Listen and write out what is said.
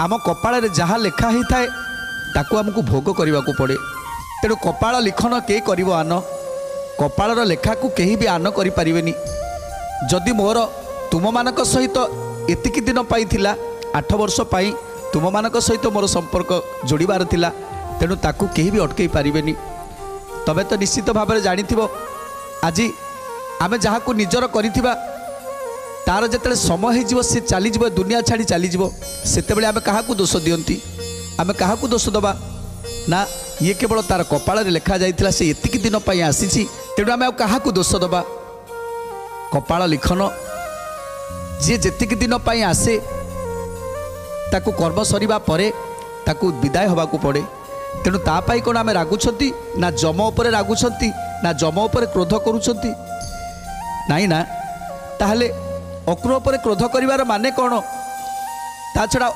आम कपाल जहाँ लेखा ही थाए ताकू आमको भोग करने को पड़े। तेणु कपाल लिखन के कर आन कपालर लेखा को कहीं भी आन करें। जदि मोर तुम मानक सहित एतिकी दिन पाई 8 वर्ष पाई तुम मानक सहित मोर संपर्क जोड़बार थिला तेणु ताकू कहीं भी अटकई पारिबेनी। तबे तो निश्चित भाव में जानी आज आम जहाँ को निजर करिथिबा तार जिते समय हो सी चलीज दुनिया छाड़ी चलीज से आम क्या दोष दियंती आम क्या दोष दबा ना ये केवल तार कपाल लेखा जाइथिला से एतिकी दिन पाई आसी तेणु आम क्या दोष दबा। कपाल लिखन जी जेतिकी दिन पाई आसे ताकू कर्म सरीबा परे ताकू विदाय होबाकू पड़े। तेणु तापाई कौन आम रागुंट ना जम उपर रागुंट ना जम उपर क्रोध करुँच नाई ना ताहले अक्रूर पर क्रोध करिवार माने कौन ता छड़ा